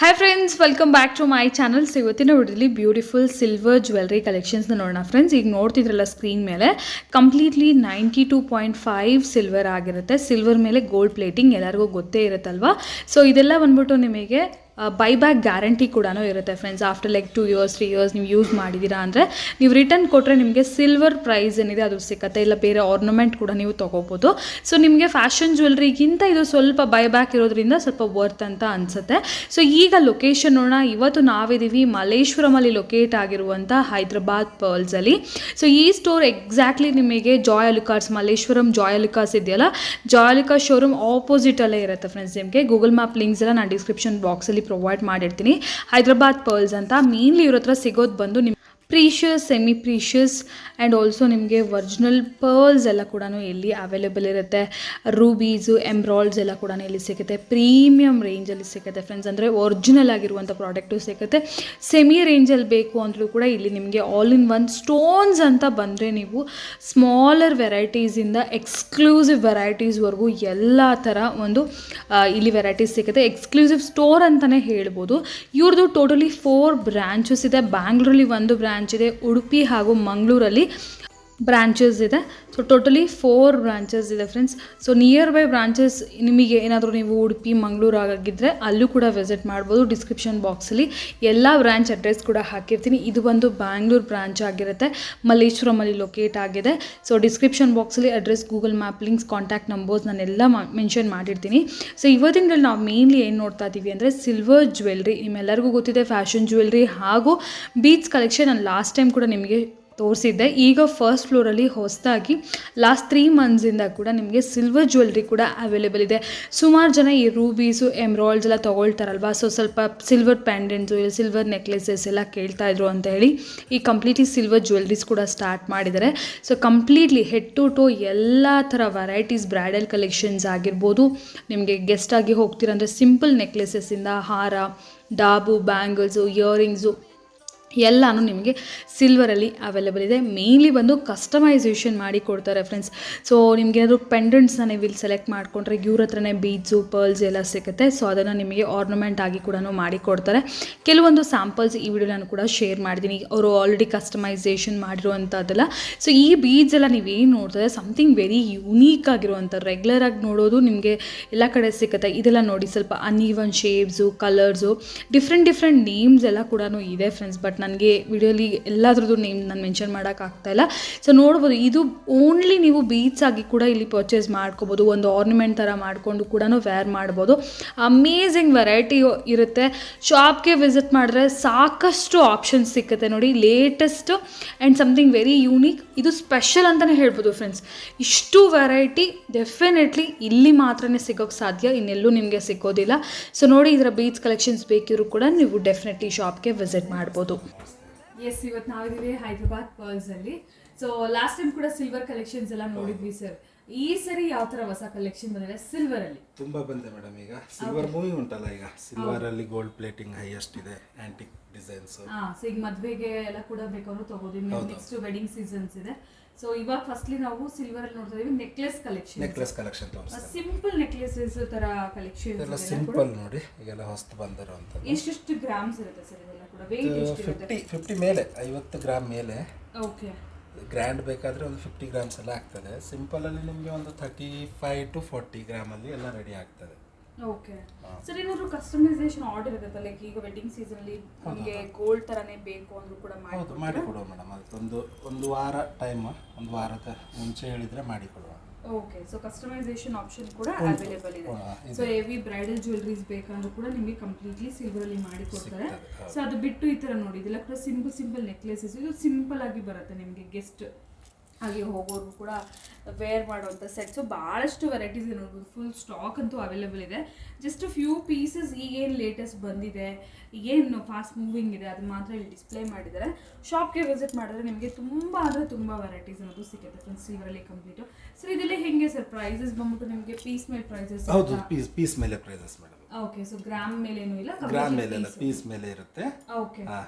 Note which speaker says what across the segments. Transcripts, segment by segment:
Speaker 1: Hi friends, welcome back to my channel. So ಇವತ್ತಿನ ವಿಡಿಯೋಲಿ beautiful silver jewellery ಕಲೆಕ್ಷನ್ಸ್ನ ನೋಡೋಣ ಫ್ರೆಂಡ್ಸ್. ಈಗ ನೋಡ್ತಿದ್ರಲ್ಲ ಸ್ಕ್ರೀನ್ ಮೇಲೆ ಕಂಪ್ಲೀಟ್ಲಿ 92.5 ಸಿಲ್ವರ್ ಆಗಿರುತ್ತೆ. ಸಿಲ್ವರ್ ಮೇಲೆ ಗೋಲ್ಡ್ ಪ್ಲೇಟಿಂಗ್ ಎಲ್ಲರಿಗೂ ಗೊತ್ತೇ ಇರುತ್ತಲ್ವಾ. ಸೊ ಇದೆಲ್ಲ ಬಂದ್ಬಿಟ್ಟು ನಿಮಗೆ ಬೈಬ್ಯಾಕ್ ಗ್ಯಾರಂಟಿ ಕೂಡ ಇರುತ್ತೆ friends. After like 2 years 3 years ನೀವು ಯೂಸ್ ಮಾಡಿದ್ದೀರಾ ಅಂದರೆ ನೀವು ರಿಟರ್ನ್ ಕೊಟ್ಟರೆ ನಿಮಗೆ ಸಿಲ್ವರ್ ಪ್ರೈಸ್ ಏನಿದೆ ಅದು ಸಿಗುತ್ತೆ, ಇಲ್ಲ ಬೇರೆ ಆರ್ನಮೆಂಟ್ ಕೂಡ ನೀವು ತೊಗೋಬೋದು. ಸೊ ನಿಮಗೆ ಫ್ಯಾಷನ್ ಜ್ಯುವೆಲ್ರಿಗಿಂತ ಇದು ಸ್ವಲ್ಪ ಬೈಬ್ಯಾಕ್ ಇರೋದ್ರಿಂದ ಸ್ವಲ್ಪ ವರ್ತ್ ಅಂತ ಅನಿಸುತ್ತೆ. ಸೊ ಈಗ ಲೊಕೇಶನ್ ನೋಡೋಣ. ಇವತ್ತು ನಾವಿದ್ದೀವಿ ಮಲ್ಲೇಶ್ವರಮಲ್ಲಿ ಲೊಕೇಟ್ ಆಗಿರುವಂಥ ಹೈದ್ರಾಬಾದ್ ಪರ್ಲ್ಸಲ್ಲಿ. ಸೊ ಈ ಸ್ಟೋರ್ ಎಕ್ಸಾಕ್ಟ್ಲಿ ನಿಮಗೆ ಜಾಯ್ ಅಲುಕಾಸ್, ಮಲ್ಲೇಶ್ವರಂ ಜಾಯ್ ಅಲುಕಾಸ್ ಇದೆಯಲ್ಲ, ಜಾಯ್ ಅಲುಕಾಸ್ ಶೋರೂಮ್ ಆಪೋಸಿಟಲ್ಲೇ ಇರುತ್ತೆ ಫ್ರೆಂಡ್ಸ್. ನಿಮಗೆ ಗೂಗಲ್ ಮ್ಯಾಪ್ ಲಿಂಕ್ಸ್ ಎಲ್ಲ ನಾನು ಡಿಸ್ಕ್ರಿಪ್ಷನ್ ಬಾಕ್ಸಲ್ಲಿ ಪ್ರೊವೈಡ್ ಮಾಡಿರ್ತೀನಿ. ಹೈದ್ರಾಬಾದ್ ಪರ್ಲ್ಸ್ ಅಂತ ಮೇನ್ಲಿ ಇವ್ರ ಹತ್ರ ಸಿಗೋದು ಬಂದು ನಿಮ್ಮ precious, semi precious and also ನಿಮಗೆ ಒರಿಜಿನಲ್ ಪರ್ಲ್ಸ್ ಎಲ್ಲ ಕೂಡ ಇಲ್ಲಿ ಅವೈಲೇಬಲ್ ಇರುತ್ತೆ. ರೂಬೀಸು, ಎಂಬ್ರಾಯ್ಡ್ಸ್ ಎಲ್ಲ ಕೂಡ ಇಲ್ಲಿ ಸಿಗುತ್ತೆ. ಪ್ರೀಮಿಯಂ ರೇಂಜಲ್ಲಿ ಸಿಗುತ್ತೆ ಫ್ರೆಂಡ್ಸ್, ಅಂದರೆ ಒರಿಜಿನಲ್ ಆಗಿರುವಂಥ ಪ್ರಾಡಕ್ಟು ಸಿಗುತ್ತೆ. ಸೆಮಿ ರೇಂಜಲ್ಲಿ ಬೇಕು ಅಂದರೂ ಕೂಡ ಇಲ್ಲಿ ನಿಮಗೆ ಆಲ್ ಇನ್ ಒನ್ ಸ್ಟೋನ್ಸ್ ಅಂತ ಬಂದರೆ ನೀವು ಸ್ಮಾಲರ್ ವೆರೈಟೀಸಿಂದ ಎಕ್ಸ್ಕ್ಲೂಸಿವ್ ವೆರೈಟೀಸ್ವರೆಗೂ ಎಲ್ಲ ಥರ ಒಂದು ಇಲ್ಲಿ ವೆರೈಟೀಸ್ ಸಿಗುತ್ತೆ. ಎಕ್ಸ್ಕ್ಲೂಸಿವ್ ಸ್ಟೋರ್ ಅಂತಲೇ ಹೇಳ್ಬೋದು. ಇವ್ರದ್ದು ಟೋಟಲಿ 4 ಬ್ರ್ಯಾಂಚಸ್ ಇದೆ. ಬ್ಯಾಂಗ್ಳೂರಲ್ಲಿ ಒಂದು ಬ್ರ್ಯಾಂಚ್ ಇದೆ, ಉಡುಪಿ ಹಾಗೂ ಮಂಗಳೂರಲ್ಲಿ ಬ್ರಾಂಚಸ್ ಇದೆ. ಸೊ ಟೋಟಲಿ 4 ಬ್ರಾಂಚಸ್ ಇದೆ friends. So near by branches ನಿಮಗೆ ಏನಾದರೂ ನೀವು ಉಡುಪಿ ಮಂಗಳೂರು ಆಗಿದ್ದರೆ ಅಲ್ಲೂ ಕೂಡ ವಿಸಿಟ್ ಮಾಡ್ಬೋದು. ಡಿಸ್ಕ್ರಿಪ್ಷನ್ ಬಾಕ್ಸಲ್ಲಿ ಎಲ್ಲ ಬ್ರಾಂಚ್ ಅಡ್ರೆಸ್ ಕೂಡ ಹಾಕಿರ್ತೀನಿ. ಇದು ಒಂದು ಬ್ಯಾಂಗ್ಳೂರು ಬ್ರಾಂಚ್ ಆಗಿರುತ್ತೆ, ಮಲ್ಲೇಶ್ವರಮಲ್ಲಿ ಲೊಕೇಟ್ ಆಗಿದೆ. ಸೊ ಡಿಸ್ಕ್ರಿಪ್ಷನ್ ಬಾಕ್ಸಲ್ಲಿ address, Google map links, contact numbers ನಾನೆಲ್ಲ ಮೆನ್ಷನ್ ಮಾಡಿರ್ತೀನಿ. ಸೊ ಇವತ್ತಿನಲ್ಲಿ ನಾವು ಮೇನ್ಲಿ ಏನು ನೋಡ್ತಾ ಇದ್ದೀವಿ ಅಂದರೆ ಸಿಲ್ವರ್ ಜ್ಯುವೆಲ್ರಿ. ನಿಮ್ಮೆಲ್ಲರಿಗೂ ಗೊತ್ತಿದೆ ಫ್ಯಾಷನ್ ಜ್ಯುವೆಲ್ರಿ ಹಾಗೂ ಬೀಡ್ಸ್ ಕಲೆಕ್ಷನ್ ನಾನು ಲಾಸ್ಟ್ ಟೈಮ್ ಕೂಡ ನಿಮಗೆ ತೋರಿಸಿದ್ದೆ. ಈಗ ಫಸ್ಟ್ ಫ್ಲೋರಲ್ಲಿ ಹೊಸದಾಗಿ ಲಾಸ್ಟ್ 3 ಮಂತ್ಸಿಂದ ಕೂಡ ನಿಮಗೆ ಸಿಲ್ವರ್ ಜ್ಯುವೆಲ್ರಿ ಕೂಡ ಅವೈಲೇಬಲ್ ಇದೆ. ಸುಮಾರು ಜನ ಈ ರೂಬೀಸು, ಎಂಬ್ರಾಯ್ಡ್ಸ್ ಎಲ್ಲ ತೊಗೊಳ್ತಾರಲ್ವ, ಸೊ ಸ್ವಲ್ಪ ಸಿಲ್ವರ್ ಪ್ಯಾಂಡೆಂಟ್ಸು, ಸಿಲ್ವರ್ ನೆಕ್ಲೆಸಸ್ ಎಲ್ಲ ಕೇಳ್ತಾಯಿದ್ರು ಅಂತ ಹೇಳಿ ಈ ಕಂಪ್ಲೀಟ್ಲಿ ಸಿಲ್ವರ್ ಜ್ಯುವೆಲ್ರೀಸ್ ಕೂಡ ಸ್ಟಾರ್ಟ್ ಮಾಡಿದ್ದಾರೆ. ಸೊ ಕಂಪ್ಲೀಟ್ಲಿ ಹೆಡ್ ಟು ಟೋ ಎಲ್ಲ ಥರ ವೆರೈಟೀಸ್, ಬ್ರೈಡಲ್ ಕಲೆಕ್ಷನ್ಸ್ ಆಗಿರ್ಬೋದು, ನಿಮಗೆ ಗೆಸ್ಟ್ ಆಗಿ ಹೋಗ್ತೀರಂದರೆ ಸಿಂಪಲ್ ನೆಕ್ಲೆಸಸ್ಸಿಂದ ಹಾರ, ಡಾಬು, ಬ್ಯಾಂಗಲ್ಸು, ಇಯರಿಂಗ್ಸು ಎಲ್ಲನೂ ನಿಮಗೆ ಸಿಲ್ವರಲ್ಲಿ ಅವೈಲೇಬಲ್ ಇದೆ. ಮೇನ್ಲಿ ಬಂದು ಕಸ್ಟಮೈಸೇಷನ್ ಮಾಡಿ ಕೊಡ್ತಾರೆ ಫ್ರೆಂಡ್ಸ್. ಸೊ ನಿಮಗೇನಾದರೂ ಪೆಂಡೆಂಟ್ಸ್ನ ನೀವು ಇಲ್ಲಿ ಸೆಲೆಕ್ಟ್ ಮಾಡಿಕೊಂಡ್ರೆ ಇವ್ರ ಹತ್ರನೇ ಬೀಡ್ಸು, ಪರ್ಲ್ಸ್ ಎಲ್ಲ ಸಿಗುತ್ತೆ. ಸೊ ಅದನ್ನು ನಿಮಗೆ ಆರ್ನಮೆಂಟ್ ಆಗಿ ಕೂಡ ಮಾಡಿ ಕೊಡ್ತಾರೆ. ಕೆಲವೊಂದು ಸ್ಯಾಂಪಲ್ಸ್ ಈ ವಿಡಿಯೋ ನಾನು ಕೂಡ ಶೇರ್ ಮಾಡಿದ್ದೀನಿ, ಅವರು ಆಲ್ರೆಡಿ ಕಸ್ಟಮೈಸೇಷನ್ ಮಾಡಿರುವಂಥದ್ದೆಲ್ಲ. ಸೊ ಈ ಬೀಡ್ಸ್ ಎಲ್ಲ ನೀವೇನು ನೋಡ್ತಾರೆ ಸಮಥಿಂಗ್ ವೆರಿ ಯುನೀಕ್ ಆಗಿರುವಂಥ, ರೆಗ್ಯುಲರ್ ಆಗಿ ನೋಡೋದು ನಿಮಗೆ ಎಲ್ಲ ಕಡೆ ಸಿಗುತ್ತೆ. ಇದೆಲ್ಲ ನೋಡಿ ಸ್ವಲ್ಪ uneven shapes, colours, different names ಎಲ್ಲ ಕೂಡ ಇದೆ ಫ್ರೆಂಡ್ಸ್. ಬಟ್ ನನಗೆ ವಿಡಿಯೋಲಿ ಎಲ್ಲದ್ರದ್ದು ನೇಮ್ ನಾನು ಮೆನ್ಷನ್ ಮಾಡೋಕ್ಕಾಗ್ತಾಯಿಲ್ಲ. ಸೊ ನೋಡ್ಬೋದು, ಇದು ಓನ್ಲಿ ನೀವು ಬೀಡ್ಸ್ ಆಗಿ ಕೂಡ ಇಲ್ಲಿ ಪರ್ಚೇಸ್ ಮಾಡ್ಕೋಬೋದು. ಒಂದು ಆರ್ನಮೆಂಟ್ ಥರ ಮಾಡಿಕೊಂಡು ಕೂಡ ವೇರ್ ಮಾಡ್ಬೋದು. ಅಮೇಝಿಂಗ್ ವೆರೈಟಿ ಇರುತ್ತೆ. ಶಾಪ್ಗೆ ವಿಸಿಟ್ ಮಾಡಿದ್ರೆ ಸಾಕಷ್ಟು ಆಪ್ಷನ್ಸ್ ಸಿಗುತ್ತೆ ನೋಡಿ. Latest and something very unique, ಇದು ಸ್ಪೆಷಲ್ ಅಂತಲೇ ಹೇಳ್ಬೋದು ಫ್ರೆಂಡ್ಸ್. ಇಷ್ಟು ವೆರೈಟಿ ಡೆಫಿನೆಟ್ಲಿ ಇಲ್ಲಿ ಮಾತ್ರನೇ ಸಿಗೋಕ್ಕೆ ಸಾಧ್ಯ, ಇನ್ನೆಲ್ಲೂ ನಿಮಗೆ ಸಿಗೋದಿಲ್ಲ. ಸೊ ನೋಡಿ, ಇದರ ಬೀಡ್ಸ್ ಕಲೆಕ್ಷನ್ಸ್ ಬೇಕಿದ್ರು ಕೂಡ ನೀವು ಡೆಫಿನೆಟ್ಲಿ ಶಾಪ್ಗೆ ವಿಸಿಟ್ ಮಾಡ್ಬೋದು. ಎಸ್, ಇವತ್ತು ನಾವಿದ್ದೀವಿ ಹೈದ್ರಾಬಾದ್ ಪರ್ಲ್ಸಲ್ಲಿ. ಸೊ ಲಾಸ್ಟ್ ಟೈಮ್ ಕೂಡ ಸಿಲ್ವರ್ ಕಲೆಕ್ಷನ್ಸ್ ಎಲ್ಲ ನೋಡಿದ್ವಿ ಸರ್. ಈ ಸರಿ ಯಾವ ಥರ ಹೊಸ ಕಲೆಕ್ಷನ್ ಬಂದಿದೆ ಸಿಲ್ವರಲ್ಲಿ?
Speaker 2: ತುಂಬಾ ಬಂದೆ ಮೇಡಮ್. ಈಗ ಸಿಲ್ವರ್ ಮೂವಿ ಉಂಟಲ್ಲ, ಈಗ ಸಿಲ್ವರ್ ಅಲ್ಲಿ ಗೋಲ್ಡ್ ಪ್ಲೇಟಿಂಗ್ ಹೈಯೆಸ್ಟ್ ಇದೆ, ಆಂಟಿಕ್ ಡಿಸೈನ್ಸ್.
Speaker 1: ಸೊ ಈಗ ಮದುವೆಗೆ ಎಲ್ಲ ಕೂಡ ಬೇಕಾದ್ರೂ ತಗೋದು. ನೆಕ್ಸ್ಟ್ ವೆಡ್ಡಿಂಗ್ ಸೀಸನ್ಸ್ ಇದೆ. ಸೊ ಇವಾಗ ಫಸ್ಟ್ಲಿ ನಾವು ಸಿಲ್ವರ್ ಅಲ್ಲಿ ನೋಡ್ತಾ ಇದೀವಿ ನೆಕ್ಲೆಸ್ ಕಲೆಕ್ಷನ್ ತೋರಿಸ್ತಾರೆ. ಸಿಂಪಲ್ ನೆಕ್ಲೆಸಸ್ ತರ ಕಲೆಕ್ಷನ್
Speaker 2: ಎಲ್ಲ ಸಿಂಪಲ್ ನೋಡಿ, ಈಗೆಲ್ಲ ಹೊಸ್ತು ಬಂದಿರುವಂತದ್ದು.
Speaker 1: ಎಷ್ಟು ಗ್ರಾಮ್ಸ್ ಇರುತ್ತೆ ಸರ್ ಇದೆಲ್ಲ ಕೂಡ? ವೆಯ್ಟ್ ಎಷ್ಟು ಇರುತ್ತೆ?
Speaker 2: 50 ಮೇಲೆ, 50 ಗ್ರಾಮ್ ಮೇಲೆ.
Speaker 1: ಓಕೆ.
Speaker 2: ಗ್ರ್ಯಾಂಡ್ ಬೇಕಾದ್ರೆ ಒಂದು 50 ಗ್ರಾಮ್ಸ್ ಎಲ್ಲ ಆಗ್ತದೆ. ಸಿಂಪಲ್ ಅಲ್ಲಿ ನಿಮಗೆ ಒಂದು 35 to 40 ಗ್ರಾಮ್ ಅಲ್ಲಿ ಎಲ್ಲ ರೆಡಿ ಆಗ್ತದೆ.
Speaker 1: ಓಕೆ ಸರ್, ಏನಾದ್ರು ಕಸ್ಟಮೈಸೇಷನ್ ಆರ್ಡರ್ ಇರುತ್ತೆ? ಲೈಕ್ ಈಗ ವೆಡ್ಡಿಂಗ್ ಸೀಸನ್ ಅಲ್ಲಿ ನಮಗೆ ಗೋಲ್ಡ್ ತರನೇ ಬೇಕು ಅಂದ್ರೂ ಕೂಡ
Speaker 2: ಮಾಡಿಕೊಡುವ ಮೇಡಮ್. ಅದಕ್ಕೆ ಒಂದು ವಾರ ಟೈಮ್, ಒಂದು ವಾರದ ಮುಂಚೆ ಹೇಳಿದ್ರೆ ಮಾಡಿಕೊಡುವ.
Speaker 1: ಓಕೆ. ಸೊ ಕಸ್ಟಮೈಸೇಷನ್ ಆಪ್ಷನ್ ಕೂಡ ಅವೈಲೇಬಲ್ ಇದೆ. ಸೊ ಹೆವಿ ಬ್ರೈಡಲ್ ಜ್ಯುವೆಲ್ರೀಸ್ ಬೇಕಂದ್ರೂ ಕೂಡ ನಿಮಗೆ ಕಂಪ್ಲೀಟ್ಲಿ ಸಿಲ್ವರ್ ಅಲ್ಲಿ ಮಾಡಿ ಕೊಡ್ತಾರೆ. ಸೊ ಅದು ಬಿಟ್ಟು ಈ ತರ ನೋಡಿ, ಇದೆಲ್ಲ ಕೂಡ ಸಿಂಪಲ್ ನೆಕ್ಲೆಸಸ್. ಇದು ಸಿಂಪಲ್ ಆಗಿ ಬರುತ್ತೆ ನಿಮಗೆ ಗೆಸ್ಟ್ ಹಾಗೆ ಹೋಗೋರು ಕೂಡ ವೇರ್ ಮಾಡುವಂಥ ಸೆಟ್ಸು. ಭಾಳಷ್ಟು ವೆರೈಟೀಸ್ ಇದೆ ನೋಡ್ಬೋದು. ಫುಲ್ ಸ್ಟಾಕ್ ಅಂತೂ ಅವೈಲೇಬಲ್ ಇದೆ. ಜಸ್ಟ್ ಫ್ಯೂ ಪೀಸಸ್ ಈಗೇನು ಲೇಟೆಸ್ಟ್ ಬಂದಿದೆ, ಏನು ಫಾಸ್ಟ್ ಮೂವಿಂಗ್ ಇದೆ ಅದು ಮಾತ್ರ ಇಲ್ಲಿ ಡಿಸ್ಪ್ಲೇ ಮಾಡಿದ್ದಾರೆ. ಶಾಪ್ಗೆ ವಿಸಿಟ್ ಮಾಡಿದ್ರೆ ನಿಮಗೆ ತುಂಬ ಅಂದರೆ ತುಂಬ ವೆರೈಟೀಸ್ ಅನ್ನೋದು ಸಿಗುತ್ತೆ ಫ್ರೆಂಡ್ಸ್ ಸಿಲ್ವರಲ್ಲಿ ಕಂಪ್ಲೀಟು. ಸೊ ಇದೆಲ್ಲ ಹೆಂಗೆ ಸರ್ ಪ್ರೈಸಸ್ ಬಂದ್ಬಿಟ್ಟು ನಿಮಗೆ ಪೀಸ್ ಮೇಲೆ ಪ್ರೈಸಸ್?
Speaker 2: ಹೌದು, ಪೀಸ್ ಮೇಲೆ prices madam.
Speaker 1: Okay. So gram ಮೇಲೇನೂ ಇಲ್ಲ,
Speaker 2: ಗ್ರಾಮ್ ಮೇಲೆ ಇಲ್ಲ, ಪೀಸ್ ಮೇಲೆ ಇರುತ್ತೆ.
Speaker 1: ಓಕೆ.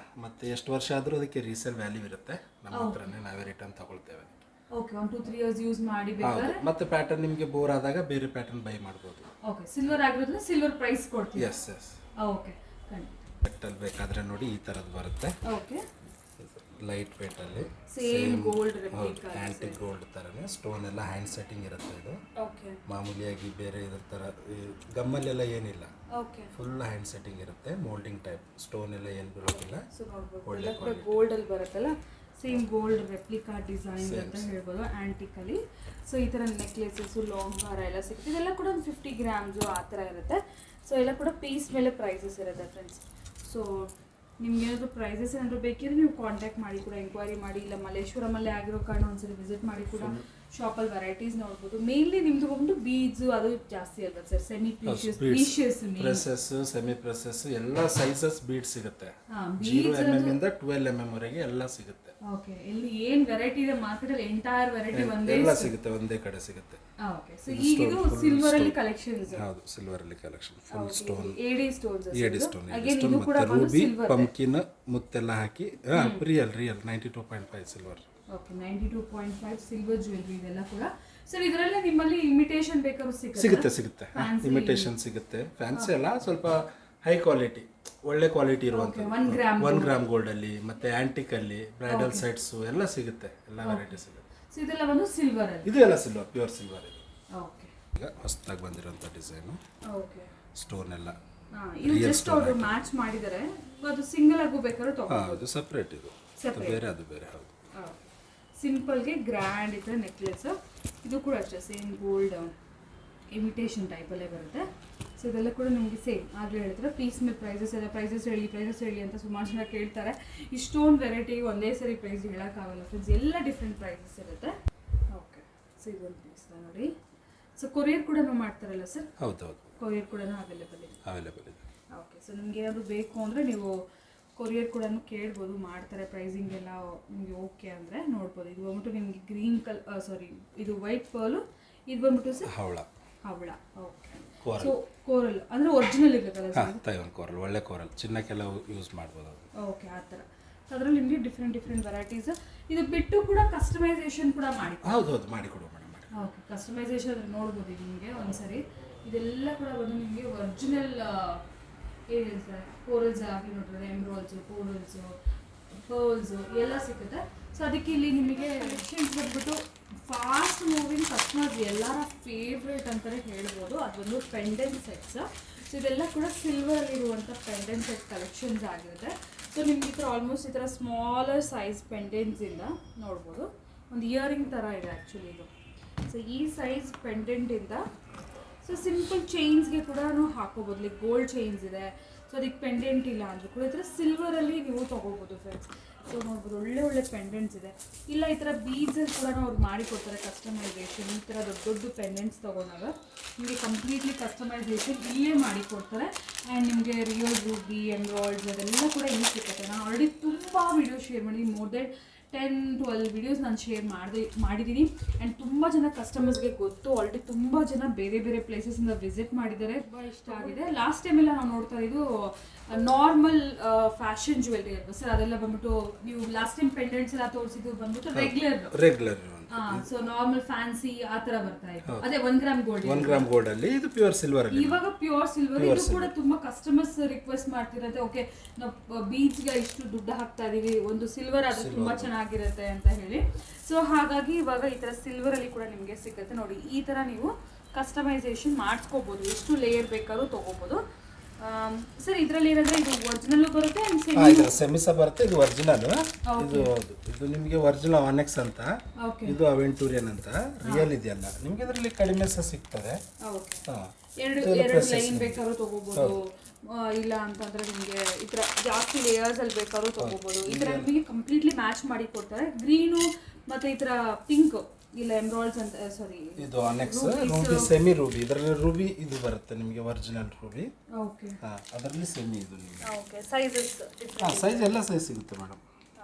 Speaker 2: ಮತ್ತೆ ಎಷ್ಟು ವರ್ಷ ಆದರೂ ಅದಕ್ಕೆ ರೀಸೇಲ್ ವ್ಯಾಲ್ಯೂ ಇರುತ್ತೆ. ನಮ್ಮ ಹತ್ರನೇ ನಾವೇ ರಿಟರ್ನ್ ತಗೊಳ್ತೇವೆ.
Speaker 1: ಓಕೆ. 1-2-3 years ಯೂಸ್ ಮಾಡಿ ಬೇಕಾದ್ರೆ
Speaker 2: ಮತ್ತೆ ಪ್ಯಾಟರ್ನ್ ನಿಮಗೆ ಬೋರ್ ಆದಾಗ ಬೇರೆ ಪ್ಯಾಟರ್ನ್ ಬೈ ಮಾಡಬಹುದು.
Speaker 1: ಓಕೆ. ಸಿಲ್ವರ್ ಆಗಿರೋದ್ರಿಂದ ಸಿಲ್ವರ್ ಪ್ರೈಸ್ ಕೊಡ್ತೀವಿ.
Speaker 2: ಎಸ್.
Speaker 1: ಓಕೆ.
Speaker 2: ಬೆಟ್ಟಲ್ಲಿ ಬೇಕಾದರೆ ನೋಡಿ ಈ ಥರದ್ದು ಬರುತ್ತೆ.
Speaker 1: ಓಕೆ,
Speaker 2: ಲೈಟ್ ವೇಟಲ್ಲಿ
Speaker 1: ಸೇಮ್ ಗೋಲ್ಡ್
Speaker 2: ಆ್ಯಂಟಿಕ್ ಗೋಲ್ಡ್ ಥರನೇ ಸ್ಟೋನ್ ಎಲ್ಲ ಹ್ಯಾಂಡ್ ಸೆಟ್ಟಿಂಗ್ ಇರುತ್ತೆ ಇದು.
Speaker 1: ಓಕೆ,
Speaker 2: ಮಾಮೂಲಿಯಾಗಿ ಬೇರೆ ಇದ್ರ ಥರ ಗಮ್ಮಲ್ಲೆಲ್ಲ ಏನಿಲ್ಲ,
Speaker 1: ಓಕೆ,
Speaker 2: ಫುಲ್ ಹ್ಯಾಂಡ್ ಸೆಟ್ಟಿಂಗ್ ಇರುತ್ತೆ. ಮೋಲ್ಡಿಂಗ್ ಟೈಪ್ ಸ್ಟೋನ್ ಎಲ್ಲ ಏನು ಬರೋದಿಲ್ಲ.
Speaker 1: ಸೊ ನೋಡ್ಬೋದು ಗೋಲ್ಡ್ ಅಲ್ಲಿ ಬರುತ್ತಲ್ಲ, ಸೇಮ್ ಗೋಲ್ಡ್ ರೆಪ್ಲಿಕಾ ಡಿಸೈನ್ ಅಂತ ಹೇಳ್ಬೋದು ಆ್ಯಂಟಿಕ್ ಅಲ್ಲಿ. ಸೊ ಈ ಥರ ನೆಕ್ಲೆಸಸ್, ಲಾಂಗ್ ಹಾರ ಎಲ್ಲ ಸಿಗುತ್ತೆ. ಇದೆಲ್ಲ ಕೂಡ ಒಂದು 50 ಗ್ರಾಮ್ಸು ಆ ಥರ ಇರುತ್ತೆ. ಸೊ ಎಲ್ಲ ಕೂಡ ಪೀಸ್ ಮೇಲೆ ಪ್ರೈಸಸ್ ಇರುತ್ತೆ ಫ್ರೆಂಡ್ಸ್. ಸೊ ನಿಮ್ಗೆ ಏನಾದರೂ ಪ್ರೈಸಸ್ ಏನಾದರೂ ಬೇಕಿದ್ರೆ ನೀವು ಕಾಂಟ್ಯಾಕ್ಟ್ ಮಾಡಿ ಕೂಡ ಎಂಕ್ವೈರಿ ಮಾಡಿ, ಇಲ್ಲ ಮಲ್ಲೇಶ್ವರಮಲ್ಲೇ ಆಗಿರೋ ಕಾರಣ ಒಂದ್ಸರಿ ವಿಸಿಟ್ ಮಾಡಿ ಕೂಡ ಶಾಪಲ್ಲಿ ವೆರೈಟೀಸ್ ನೋಡ್ಬೋದು. ಮೇನ್ಲಿ ನಿಮ್ದು ಬಂದು ಬೀಡ್ಸು ಅದು ಜಾಸ್ತಿ ಅಲ್ವಾ ಸರ್? ಸೆಮಿ ಪ್ರೀಶಿಯಸ್
Speaker 2: ಪ್ರೆಸಸ್, ಸೆಮಿ ಪ್ರೆಸಸ್ ಎಲ್ಲ ಸೈಜಸ್ ಬೀಡ್ ಸಿಗುತ್ತೆ. 0 mm ಇಂದ 12 mm ವರೆಗೆ ಎಲ್ಲ ಸಿಗುತ್ತೆ.
Speaker 1: ಓಕೆ, ಇಲ್ಲಿ ಏನು ವೆರೈಟಿ ಇದೆ ಮಾರ್ಕೆಟಲ್ಲಿ ಎಂಟೈರ್ ವೆರೈಟಿ ಒಂದೇ
Speaker 2: ಎಲ್ಲ ಸಿಗುತ್ತೆ, ಒಂದೇ ಕಡೆ ಸಿಗುತ್ತೆ.
Speaker 1: ಓಕೆ, ಸೊ ಈಗ ಇದು ಸಿಲ್ವರ್ ಅಲ್ಲಿ ಕಲೆಕ್ಷನ್ಸ್.
Speaker 2: ಹೌದು, ಸಿಲ್ವರ್ ಅಲ್ಲಿ collection, full stone,
Speaker 1: AD stones,
Speaker 2: AD stone ಮತ್ತೆ ರೂಬಿ, ಪಂಪ್ಕಿನ್ ಮುತ್ತೆಲ್ಲ ಹಾಕಿ real 92.5 silver.
Speaker 1: Okay, 92.5 silver jewellery ಇದೆಲ್ಲ ಕೂಡ. ಸರ್ ಇದರಲ್ಲೇ ನಿಮ್ಮಲ್ಲಿ ಇಮಿಟೇಷನ್ ಬೇಕಾದ್ರೂ
Speaker 2: ಸಿಗುತ್ತೆ. ಇಮಿಟೇಷನ್ ಸಿಗುತ್ತೆ. ಫ್ಯಾನ್ಸಿ ಎಲ್ಲ ಸ್ವಲ್ಪ ಹೈ ಕ್ವಾಲಿಟಿ, ಒಳ್ಳೆ ಕ್ವಾಲಿಟಿ ಇರುವಂತ 1 ಗ್ರಾಮ್ ಗೋಲ್ಡ್ ಅಲ್ಲಿ ಮತ್ತೆ ಆಂಟಿಕ್ ಅಲ್ಲಿ ಬ್ರೈಡಲ್ ಸೆಟ್ಸ್ ಎಲ್ಲ ಸಿಗುತ್ತೆ, ಎಲ್ಲ ವೆರೈಟಿ ಸಿಗುತ್ತೆ.
Speaker 1: ಸೊ ಇದೆಲ್ಲ ಒಂದು ಸಿಲ್ವರ್ ಅಲ್ಲಿ,
Speaker 2: ಇದು ಎಲ್ಲ ಸಿಲ್ವರ್, ಪ್ಯೂರ್ ಸಿಲ್ವರ್ ಇದು.
Speaker 1: ಓಕೆ,
Speaker 2: ಈಗ ಹೊಸದಾಗಿ ಬಂದಿರುವಂತ ಡಿಸೈನ್.
Speaker 1: ಓಕೆ,
Speaker 2: ಸ್ಟೋನ್ ಎಲ್ಲ
Speaker 1: ಇದು ಜಸ್ಟ್ ಅವರು ಮ್ಯಾಚ್ ಮಾಡಿದರೆ ಅದು ಸಿಂಗಲ್ ಆಗು ಬೇಕಾದ್ರೆ ತಗೋಬಹುದು.
Speaker 2: ಅದು ಸೆಪರೇಟ್, ಇದು ಬೇರೆ ಅದು ಬೇರೆ. ಹೌದು,
Speaker 1: ಸಿಂಪಲ್ಗೆ ಗ್ರ್ಯಾಂಡ್ ಇದೆ ನೆಕ್ಲೆಸ್. ಇದು ಕೂಡ ಅಷ್ಟೇ ಸೇಮ್ ಗೋಲ್ಡ್ ಇಮಿಟೇಷನ್ ಟೈಪಲ್ಲೇ ಬರುತ್ತೆ. ಸೊ ಇದೆಲ್ಲ ಕೂಡ ನಿಮಗೆ ಸೇಮ್ ಆಗಲೇ ಹೇಳಿದ್ರೆ ಪೀಸ್ ಮೇಲೆ ಪ್ರೈಸಸ್ ಎಲ್ಲ ಪ್ರೈಸಸ್ ಹೇಳಿ ಅಂತ ಸುಮಾರು ಜನ ಕೇಳ್ತಾರೆ. ಇಷ್ಟೊಂದು ವೆರೈಟಿ ಒಂದೇ ಸರಿ ಪ್ರೈಸ್ ಹೇಳೋಕ್ಕಾಗಲ್ಲ ಫ್ರೆಂಡ್ಸ್, ಎಲ್ಲ ಡಿಫ್ರೆಂಟ್ ಪ್ರೈಸಸ್ ಇರುತ್ತೆ. ಓಕೆ, ಸೊ ಇದೊಂದು ಪೀಸ್ ನೋಡಿ. ಸೊ ಕೊರಿಯರ್ ಕೂಡ ಮಾಡ್ತಾರಲ್ಲ ಸರ್?
Speaker 2: ಹೌದೌದು,
Speaker 1: ಕೊರಿಯರ್ ಕೂಡ ಅವೈಲೇಬಲ್ ಇದೆ. ಓಕೆ, ಸೊ ನಿಮ್ಗೆ ಏನಾದರೂ ಬೇಕು ಅಂದರೆ ನೀವು ಕೊರಿಯರ್ ಕೂಡ ಕೇಳ್ಬೋದು, ಮಾಡ್ತಾರೆ. ಪ್ರೈಸಿಂಗ್ ಎಲ್ಲ ನಿಮಗೆ ಓಕೆ ಅಂದರೆ ನೋಡ್ಬೋದು. ಇದು ಬಂದ್ಬಿಟ್ಟು ನಿಮಗೆ ಗ್ರೀನ್ ಇದು ವೈಟ್ ಪರ್ಲು, ಇದು ಬಂದ್ಬಿಟ್ಟು ಸರ್ ಹವಳ. ಓಕೆ, ಸೊ ಕೋರಲ್ ಅಂದರೆ ಒರಿಜಿನಲ್ ಇರಬೇಕಲ್ಲ ಸರ್?
Speaker 2: ತೈವಾನ್ ಕೋರಲ್, ಒಳ್ಳೆ ಕೋರಲ್, ಚಿನ್ನಕ್ಕೆಲ್ಲ ಯೂಸ್ ಮಾಡ್ಬೋದು.
Speaker 1: ಓಕೆ, ಆ ಥರ. ಅದರಲ್ಲಿ ನಿಮಗೆ ಡಿಫ್ರೆಂಟ್ ವೆರೈಟೀಸ್. ಇದು ಬಿಟ್ಟು ಕೂಡ ಕಸ್ಟಮೈಸೇಷನ್ ಕೂಡ ಮಾಡಿ.
Speaker 2: ಹೌದು, ಮಾಡಿಕೊಡುವ ಮೇಡಮ್.
Speaker 1: ಓಕೆ, ಕಸ್ಟಮೈಸೇಷನ್ ಅಂದರೆ ನೋಡ್ಬೋದು ಈಗ ನಿಮಗೆ ಒಂದ್ಸರಿ. ಇದೆಲ್ಲ ಕೂಡ ಬಂದು ನಿಮಗೆ ಒರಿಜಿನಲ್ ಏನು ಹೇಳ್ತಾರೆ ಕೋರಲ್ಸ್ ಆಗಿ ನೋಡಿದ್ರೆ ಎಂಬ್ರಾಯ್ಡ್ಸು, ಕೋರಲ್ಸು, ಪರ್ಲ್ಸು ಎಲ್ಲ ಸಿಗುತ್ತೆ. ಸೊ ಅದಕ್ಕೆ ಇಲ್ಲಿ ನಿಮಗೆ ಕಲೆಕ್ಷನ್ಸ್ ಬಂದ್ಬಿಟ್ಟು ಫಾಸ್ಟ್ ಮೂವಿಂಗ್ ಕಸ್ಟಮರ್ಸ್ ಎಲ್ಲರ ಫೇವ್ರೇಟ್ ಅಂತಲೇ ಹೇಳ್ಬೋದು. ಅದೊಂದು ಪೆಂಡೆಂಟ್ ಸೆಟ್ಸ್. ಸೊ ಇದೆಲ್ಲ ಕೂಡ ಸಿಲ್ವರಲ್ಲಿರುವಂಥ ಪೆಂಡೆಂಟ್ ಸೆಟ್ ಕಲೆಕ್ಷನ್ಸ್ ಆಗಿರುತ್ತೆ. ಸೊ ನಿಮ್ಗೆ ಈ ಥರ ಆಲ್ಮೋಸ್ಟ್ ಈ ಥರ ಸ್ಮಾಲರ್ ಸೈಜ್ ಪೆಂಡೆಂಟ್ಸಿಂದ ನೋಡ್ಬೋದು. ಒಂದು ಇಯರಿಂಗ್ ಥರ ಇದೆ ಆ್ಯಕ್ಚುಲಿ ಇದು. ಸೊ ಈ ಸೈಜ್ ಪೆಂಡೆಂಟಿಂದ ಸೊ ಸಿಂಪಲ್ ಚೈನ್ಸ್ಗೆ ಕೂಡ ಹಾಕೋಬೋದು. ಲೈಕ್ ಗೋಲ್ಡ್ ಚೈನ್ಸ್ ಇದೆ, ಸೊ ಅದಕ್ಕೆ ಪೆಂಡೆಂಟ್ ಇಲ್ಲ ಅಂದರೂ ಕೂಡ ಈ ಥರ ಸಿಲ್ವರಲ್ಲಿ ನೀವು ತೊಗೋಬೋದು ಫ್ರೆಂಡ್ಸ್. ಸೊ ನೋಡ್ಬೋದು ಒಳ್ಳೆ ಪೆಂಡೆಂಟ್ಸ್ ಇದೆ. ಇಲ್ಲ ಈ ಥರ ಬೀಡ್ಸಲ್ಲಿ ಕೂಡ ಅವ್ರು ಮಾಡಿಕೊಡ್ತಾರೆ ಕಸ್ಟಮೈಸೇಷನ್. ಈ ಥರ ದೊಡ್ಡ ಪೆಂಡೆಂಟ್ಸ್ ತೊಗೊಂಡಾಗ ನಿಮಗೆ ಕಂಪ್ಲೀಟ್ಲಿ ಕಸ್ಟಮೈಸೇಷನ್ ಇಲ್ಲೇ ಮಾಡಿಕೊಡ್ತಾರೆ. ಆ್ಯಂಡ್ ನಿಮಗೆ ರಿಯಲ್ ರೂಬಿ, ಎಂಬ್ರಾಯ್ಡ್ಸ್ ಅದೆಲ್ಲ ಕೂಡ ಇಲ್ಲಿ ಸಿಗುತ್ತೆ. ನಾನು ಆಲ್ರೆಡಿ ತುಂಬ ವೀಡಿಯೋ ಶೇರ್ ಮಾಡಿ, ಮೋರ್ ದೆನ್ 10-12 ವೀಡಿಯೋಸ್ ನಾನು ಶೇರ್ ಮಾಡಿದ್ದೀನಿ. ಆ್ಯಂಡ್ ತುಂಬ ಜನ ಕಸ್ಟಮರ್ಸ್ಗೆ ಗೊತ್ತು. ಆಲ್ರೆಡಿ ತುಂಬ ಜನ ಬೇರೆ ಪ್ಲೇಸಸ್ಸಿಂದ ವಿಸಿಟ್ ಮಾಡಿದ್ದಾರೆ. ತುಂಬ ಇಷ್ಟ ಆಗಿದೆ. ಲಾಸ್ಟ್ ಟೈಮೆಲ್ಲ ನಾವು ನೋಡ್ತಾ ಇದ್ದು ನಾರ್ಮಲ್ ಫ್ಯಾಷನ್ ಜ್ಯುವೆಲ್ರಿ ಅಲ್ವಾ ಸರ್? ಅದೆಲ್ಲ ಬಂದ್ಬಿಟ್ಟು ನೀವು ಲಾಸ್ಟ್ ಟೈಮ್ ಪೆಂಡೆಂಟ್ಸ್ ಎಲ್ಲ ತೋರಿಸಿದ್ದು ಬಂದ್ಬಿಟ್ಟು ರೆಗ್ಯುಲರ್. ಸೊ ನಾರ್ಮಲ್ ಫ್ಯಾನ್ಸಿ ಆ ಥರ ಬರ್ತಾ ಇತ್ತು. ಅದೇ 1 ಗ್ರಾಮ್ ಗೋಲ್ಡ್,
Speaker 2: 1 ಗ್ರಾಮ್ ಗೋಲ್ಡ್ ಅಲ್ಲಿ ಇದು ಪ್ಯೂರ್ ಸಿಲ್ವರ್ ಅಲ್ಲಿ.
Speaker 1: ಇವಾಗ ಪ್ಯೂರ್ ಸಿಲ್ವರ್. ಇದು ಕೂಡ ತುಂಬಾ ಕಸ್ಟಮರ್ಸ್ ರಿಕ್ವೆಸ್ಟ್ ಮಾಡ್ತಿರತ್ತೆ. ಓಕೆ, ನಾವು ಬೀಚ್ಗೆ ಇಷ್ಟು ದುಡ್ಡು ಹಾಕ್ತಾ ಇದೀವಿ, ಒಂದು ಸಿಲ್ವರ್ ಆದ್ರೆ ತುಂಬಾ ಚೆನ್ನಾಗಿರುತ್ತೆ ಅಂತ ಹೇಳಿ. ಸೊ ಹಾಗಾಗಿ ಇವಾಗ ಈ ತರ ಸಿಲ್ವರ್ ಅಲ್ಲಿ ಕೂಡ ನಿಮಗೆ ಸಿಗುತ್ತೆ ನೋಡಿ. ಈ ತರ ನೀವು ಕಸ್ಟಮೈಸೇಷನ್ ಮಾಡಿಸ್ಕೋಬಹುದು, ಎಷ್ಟು ಲೇಯರ್ ಬೇಕಾದ್ರೂ ತಗೋಬಹುದು. ಸರ್ ಇದರಲ್ಲಿ ಏನಂದ್ರೆ ಇದು ಒರಿಜಿನಲ್ ಬರುತ್ತೆ,
Speaker 2: ಸೆಮಿಸ ಬರುತ್ತೆ. ಇದು ಒರಿಜಿನಲ್. ಇದು ನಿಮಗೆ ಒರಿಜಿನಲ್ ಆನೆಕ್ಸ್ ಅಂತ, ಇದು ಅವೆಂಟೂರಿಯನ್ ಅಂತ. ರಿಯಲ್ ಇದೆಯಲ್ಲ ನಿಮಗೆ ಇದರಲ್ಲಿ ಕಡಿಮೆ ಸಹ ಸಿಗ್ತದೆ.
Speaker 1: ಎರಡು ಲೈನ್ ಬೇಕಾದ್ರೂ ತಗೋಬಹುದು. ಇಲ್ಲ ಅಂತಂದ್ರೆ ನಿಮಗೆ ಈ ತರ ಜಾಸ್ತಿ ಲೇಯರ್ಸ್ ಅಲ್ಲಿ ಬೇಕಾದ್ರೂ ತಗೋಬಹುದು. ಈ ತರ ನಿಮಗೆ ಕಂಪ್ಲೀಟ್ಲಿ ಮ್ಯಾಚ್ ಮಾಡಿ ಕೊಡ್ತಾರೆ. ಗ್ರೀನು ಮತ್ತೆ ಈ ತರ ಪಿಂಕ್, ಇಲ್ಲ ಎಂಬ್ರಾಯ್ಡ್ಸ್ ಅಂತ, ಸಾರಿ
Speaker 2: ಇದು ಆನೆಕ್ಸ್ ರೂಬಿ, ಸೆಮಿ ರೂಬಿ. ಇದರಲ್ಲಿ ರೂಬಿ ಇದು ಬರುತ್ತೆ ನಿಮಗೆ ಒರಿಜಿನಲ್ ರೂಬಿ.
Speaker 1: ಓಕೆ,
Speaker 2: ಅದರಲ್ಲಿ ಸೆಮಿ ಇದು ನಿಮಗೆ.
Speaker 1: ಓಕೆ, ಸೈಜಸ್
Speaker 2: ಸೈಜ್ ಎಲ್ಲ ಸೈಜ್ ಸಿಗುತ್ತೆ ಮೇಡಮ್.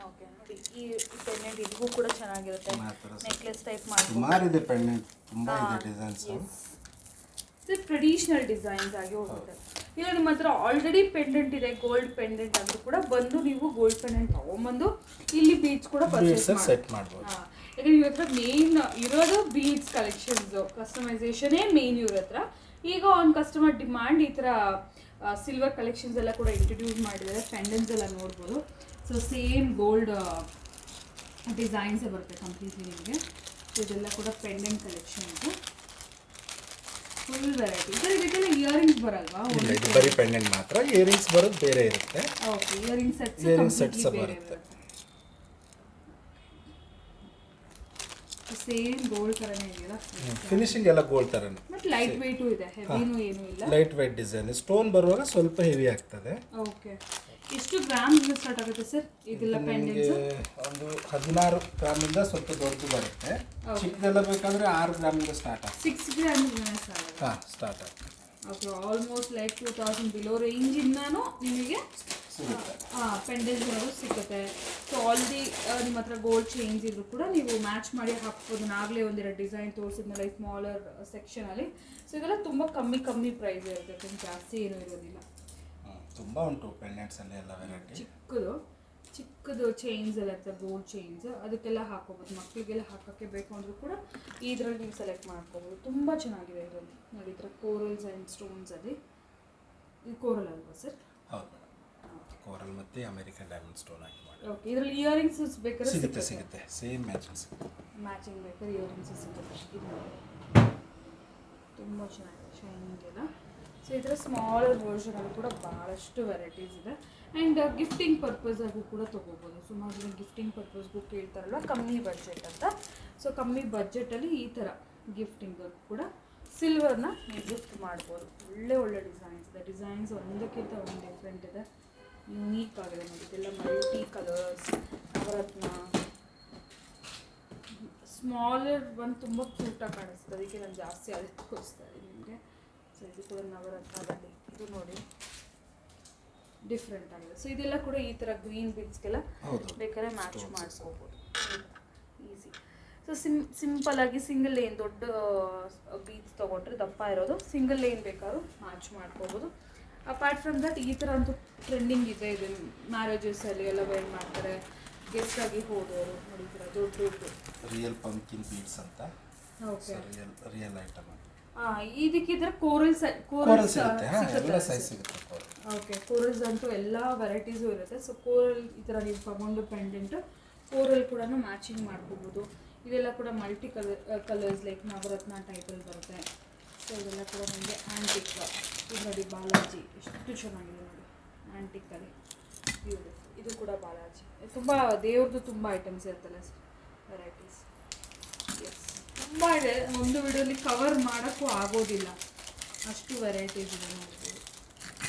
Speaker 1: ಓಕೆ, ನೋಡಿ ಈ ಪೆಂಡೆಂಟ್ ಇದಕ್ಕೂ ಕೂಡ ಚೆನ್ನಾಗಿರುತ್ತೆ. ನೆಕ್ಲೆಸ್ ಟೈಪ್ ಮಾಡಿ
Speaker 2: ಸುಮಾರು ಇದೆ ಪೆಂಡೆಂಟ್, ತುಂಬಾ ಇದೆ ಡಿಸೈನ್ಸ್.
Speaker 1: ಇದು ಟ್ರೆಡಿಷನಲ್ ಡಿಸೈನ್ಸ್ ಆಗಿ ಹೋಗುತ್ತೆ. ಇಲ್ಲ ನಿಮ್ಮ ಹತ್ರ ಆಲ್ರೆಡಿ ಪೆಂಡೆಂಟ್ ಇದೆ, ಗೋಲ್ಡ್ ಪೆಂಡೆಂಟ್ ಅಂದ್ರೂ ಕೂಡ ಬಂದು ನೀವು ಗೋಲ್ಡ್ ಪೆಂಡೆಂಟ್ ತಗೊಂಡ್ಬಂದು ಇಲ್ಲಿ ಬೀಡ್ಸ್ ಕೂಡ
Speaker 2: ಸೆಟ್ ಮಾಡ್ಬೋದು.
Speaker 1: ಯಾಕಂದ್ರೆ ಇವ್ರ ಹತ್ರ ಮೇನ್ ಇರೋದು ಬೀಡ್ಸ್ ಕಲೆಕ್ಷನ್ಸ್, ಕಸ್ಟಮೈಸೇಷನೇ ಮೇನ್ ಇವ್ರ ಹತ್ರ. ಈಗ ಒಂದು ಕಸ್ಟಮರ್ ಡಿಮಾಂಡ್ ಈ ಥರ ಸಿಲ್ವರ್ ಕಲೆಕ್ಷನ್ಸ್ ಎಲ್ಲ ಕೂಡ ಇಂಟ್ರೊಡ್ಯೂಸ್ ಮಾಡಿದ್ದಾರೆ. ಪೆಂಡೆಂಟ್ಸ್ ಎಲ್ಲ ನೋಡ್ಬೋದು. ಸೊ ಸೇಮ್ ಗೋಲ್ಡ್ ಡಿಸೈನ್ಸೇ ಬರುತ್ತೆ ಕಂಪ್ಲೀಟ್ಲಿ ನಿಮಗೆ. ಸೊ ಇದೆಲ್ಲ ಕೂಡ ಪೆಂಡೆಂಟ್ ಕಲೆಕ್ಷನ್ ಇದೆ, ಫುಲ್ ವೆರೈಟಿ. ಸರ್ ಇದಕ್ಕೆಲ್ಲ ಇಯರಿಂಗ್ಸ್ ಬರಲ್ವಾ?
Speaker 2: ಇಲ್ಲ, ಇದು ಬರೀ ಪೆಂಡೆಂಟ್ ಮಾತ್ರ. ಇಯರಿಂಗ್ಸ್ ಬರೋದು ಬೇರೆ ಇರುತ್ತೆ.
Speaker 1: ಓಕೆ, ಇಯರಿಂಗ್
Speaker 2: ಸೆಟ್ಸ್ ಬರುತ್ತೆ.
Speaker 1: ಸೇಮ್ ಗೋಲ್ಡ್ ಥರನೇ ಇದೆಯಲ್ಲ,
Speaker 2: ಫಿನಿಶಿಂಗ್ ಎಲ್ಲ ಗೋಲ್ಡ್ ಥರನೇ.
Speaker 1: ಬಟ್ ಲೈಟ್ ವೆಯ್ಟು ಇದೆ, ಹೆವಿನೂ ಏನೂ ಇಲ್ಲ.
Speaker 2: Light weight design. ಸ್ಟೋನ್ ಬರುವಾಗ ಸ್ವಲ್ಪ ಹೆವಿ ಆಗ್ತದೆ.
Speaker 1: ಓಕೆ, ಎಷ್ಟು ಗ್ರಾಮ್ಸ್ ಸ್ಟಾರ್ಟ್ ಆಗುತ್ತೆ ಸರ್ ಇದೆಲ್ಲ ಪೆಂಡೆಂಟ್ಸ್?
Speaker 2: ಒಂದು 16 ಗ್ರಾಮಿಂದ ಸ್ವಲ್ಪ ದೊಡ್ಡದು ಬರುತ್ತೆ. ಚಿಕ್ಕದೆಲ್ಲ ಬೇಕಾದ್ರೆ 6 ಗ್ರಾಮಿಂದ ಸ್ಟಾರ್ಟ್ ಆಗುತ್ತೆ.
Speaker 1: 6 ಗ್ರಾಮ್ಸ್
Speaker 2: ಸ್ಟಾರ್ಟ್ ಆಗುತ್ತೆ.
Speaker 1: ಓಕೆ, ಆಲ್ಮೋಸ್ಟ್ ಲೈಕ್ 2000 ಬಿಲೋ ರೇಂಜಿಂದಾನು ನಿಮಗೆ ಪೆಂಡೆಂಟ್ಸ್ ಅನ್ನೋದು ಸಿಗುತ್ತೆ. ಸೊ ಆಲ್ರೆಡಿ ನಿಮ್ಮ ಹತ್ರ ಗೋಲ್ಡ್ ಚೇಂಜ್ ಇದ್ರು ಕೂಡ ನೀವು ಮ್ಯಾಚ್ ಮಾಡಿ ಹಾಕ್ಬೋದು. ನಾಗಲೇ ಒಂದೆರಡು ಡಿಸೈನ್ ತೋರಿಸಿದ್ನಲ್ಲ ಈ ಸ್ಮಾಲರ್ ಸೆಕ್ಷನಲ್ಲಿ. ಸೊ ಇದೆಲ್ಲ ತುಂಬ ಕಮ್ಮಿ ಪ್ರೈಸ್ ಇರುತ್ತೆ, ಜಾಸ್ತಿ ಏನೂ ಇರೋದಿಲ್ಲ.
Speaker 2: ತುಂಬ ಉಂಟು ಪೆಂಡೆಂಟ್ಸ್ ಅಲ್ಲಿ ಎಲ್ಲ ವೆರೈಟಿ.
Speaker 1: ಚಿಕ್ಕದು ಚೈನ್ಸ್ ಎಲ್ಲ ಇರ್ತದೆ, ಗೋಲ್ಡ್ ಚೈನ್ಸ್, ಅದಕ್ಕೆಲ್ಲ ಹಾಕೋಬೋದು. ಮಕ್ಕಳಿಗೆಲ್ಲ ಹಾಕೋಕ್ಕೆ ಬೇಕು ಅಂದರೂ ಕೂಡ ಇದರಲ್ಲಿ ನೀವು ಸೆಲೆಕ್ಟ್ ಮಾಡ್ಕೋಬೋದು. ತುಂಬ ಚೆನ್ನಾಗಿದೆ ಇದರಲ್ಲಿ ನೋಡಿ. ಈ ಥರ ಕೋರಲ್ಸ್ ಆ್ಯಂಡ್ ಸ್ಟೋನ್ಸ್ ಅಲ್ಲಿ. ಇದು ಕೋರಲ್ ಅಲ್ವಾ ಸರ್?
Speaker 2: ಹೌದು ಮೇಡಮ್, ಕೋರಲ್ ಮತ್ತು ಅಮೆರಿಕನ್ ಡೈಮಂಡ್ ಸ್ಟೋನ್ ಹಾಕಿ ಮಾಡಿ.
Speaker 1: ಓಕೆ, ಇದರಲ್ಲಿ ಇಯರಿಂಗ್ಸ್ ಬೇಕಾದ್ರೆ
Speaker 2: ಸಿಗುತ್ತೆ ಸೇಮ್ ಮ್ಯಾಚಿಂಗ್
Speaker 1: ಬೇಕಾದ್ರೆ ಇಯರಿಂಗ್ಸ್ ಸಿಗುತ್ತೆ. ಇದು ತುಂಬ ಚೆನ್ನಾಗಿದೆ, ಶೈನಿಂಗ್ ಎಲ್ಲ. ಸೊ ಈ ಥರ ಸ್ಮಾಲರ್ ವರ್ಷನಲ್ಲಿ ಕೂಡ ಭಾಳಷ್ಟು ವೆರೈಟೀಸ್ ಇದೆ. ಆ್ಯಂಡ್ ಗಿಫ್ಟಿಂಗ್ ಪರ್ಪಸಾಗೂ ಕೂಡ ತೊಗೋಬೋದು. ಸುಮಾರು ಜನ ಗಿಫ್ಟಿಂಗ್ ಪರ್ಪಸ್ಗೂ ಕೇಳ್ತಾರಲ್ವ, ಕಮ್ಮಿ ಬಡ್ಜೆಟ್ ಅಂತ. ಸೊ ಕಮ್ಮಿ ಬಡ್ಜೆಟಲ್ಲಿ ಈ ಥರ ಗಿಫ್ಟಿಂಗ್ ಕೂಡ ಸಿಲ್ವರ್ನ ನೀವು ಗಿಫ್ಟ್ ಮಾಡ್ಬೋದು. ಒಳ್ಳೆ ಡಿಸೈನ್ಸ್ ಇದೆ. ಡಿಸೈನ್ಸ್ ಒಂದಕ್ಕಿಂತ ಒಂದು ಡಿಫ್ರೆಂಟ್ ಇದೆ, ಯುನೀಕ್ ಆಗಿದೆ ನೋಡಿ. ಇದೆಲ್ಲ ಮಲ್ಟಿ ಕಲರ್ಸ್, ನವರತ್ನ. ಸ್ಮಾಲರ್ ಒಂದು ತುಂಬ ಕ್ಯೂಟಾಗಿ ಕಾಣಿಸ್ತದೆ, ಅದಕ್ಕೆ ನಾನು ಜಾಸ್ತಿ ಅದೇ ತೋರಿಸ್ತಾ ಇದ್ದೀನಿ ನಿಮಗೆ. ಸೊ ಇದು ಕೂಡ ನವರತ್ನದಲ್ಲಿ, ಇದು ನೋಡಿ ಡಿಫ್ರೆಂಟ್ ಆಗಿದೆ. ಸೊ ಇದೆಲ್ಲ ಕೂಡ ಈ ಥರ ಗ್ರೀನ್ ಬೀಡ್ಸ್ಗೆಲ್ಲ ಬೇಕಾದ್ರೆ ಮ್ಯಾಚ್ ಮಾಡಿಸ್ಕೋಬೋದು, ಈಸಿ. ಸೊ ಸಿಂಪಲ್ ಆಗಿ ಸಿಂಗಲ್ ಲೈನ್ ದೊಡ್ಡ ಬೀಡ್ಸ್ ತೊಗೊಂಡ್ರೆ ದಪ್ಪ ಇರೋದು ಸಿಂಗಲ್ ಲೈನ್ ಬೇಕಾದ್ರೂ ಮ್ಯಾಚ್ ಮಾಡ್ಕೋಬೋದು. ಅಪಾರ್ಟ್ ಫ್ರಮ್ ದಟ್ ಈ ಥರ ಅಂತೂ ಟ್ರೆಂಡಿಂಗ್ ಇದೆ. ಇದು ಮ್ಯಾರೇಜಸಲ್ಲಿ ಎಲ್ಲ ವೇರ್ ಮಾಡ್ತಾರೆ, ಗೆಸ್ಟ್ ಆಗಿ ಹೋದವರು ನೋಡಿ. ಈ ಥರ ದೊಡ್ಡ
Speaker 2: ರಿಯಲ್ ಪಂಪ್ಕಿನ್ ಬೀಡ್ಸ್ ಅಂತ.
Speaker 1: Okay,
Speaker 2: real item.
Speaker 1: ಇದಕ್ಕಿದ್ರೆ ಕೋರಲ್ಸ್
Speaker 2: ಸಿಗುತ್ತೆ.
Speaker 1: ಓಕೆ, ಕೋರಲ್ಸ್ ಅಂತೂ ಎಲ್ಲ ವೆರೈಟೀಸು ಇರುತ್ತೆ. ಸೊ ಕೋರಲ್ ಈ ಥರ ನೀವು ತಗೊಂಡು ಪೆಂಡೆಂಟ್ ಕೋರಲ್ ಕೂಡ ಮ್ಯಾಚಿಂಗ್ ಮಾಡ್ಕೋಬೋದು. ಇದೆಲ್ಲ ಕೂಡ ಮಲ್ಟಿ ಕಲರ್ಸ್ ಲೈಕ್ ನವರತ್ನ ಟೈಪಲ್ಲಿ ಬರುತ್ತೆ. ಸೊ ಇದೆಲ್ಲ ಕೂಡ ನಿಮಗೆ ಆ್ಯಂಟಿಕ್. ಇದು ನೋಡಿ ಬಾಲಾಜಿ, ಎಷ್ಟು ಚೆನ್ನಾಗಿದೆ ನೋಡಿ, ಆ್ಯಂಟಿಕಲ್ಲಿ ಬ್ಯೂಟಿಫುಲ್. ಇದು ಕೂಡ ಬಾಲಾಜಿ. ತುಂಬ ದೇವ್ರದ್ದು ತುಂಬ ಐಟಮ್ಸ್ ಇರುತ್ತಲ್ಲ ಸರ್, ವೆರೈಟೀಸ್. ಎಸ್, ತುಂಬ ಇದೆ, ಒಂದು ವಿಡಿಯೋಲಿ ಕವರ್ ಮಾಡೋಕ್ಕೂ ಆಗೋದಿಲ್ಲ, ಅಷ್ಟು ವೆರೈಟೀಸ್ ಇದೆ ನೋಡ್ಬೋದು.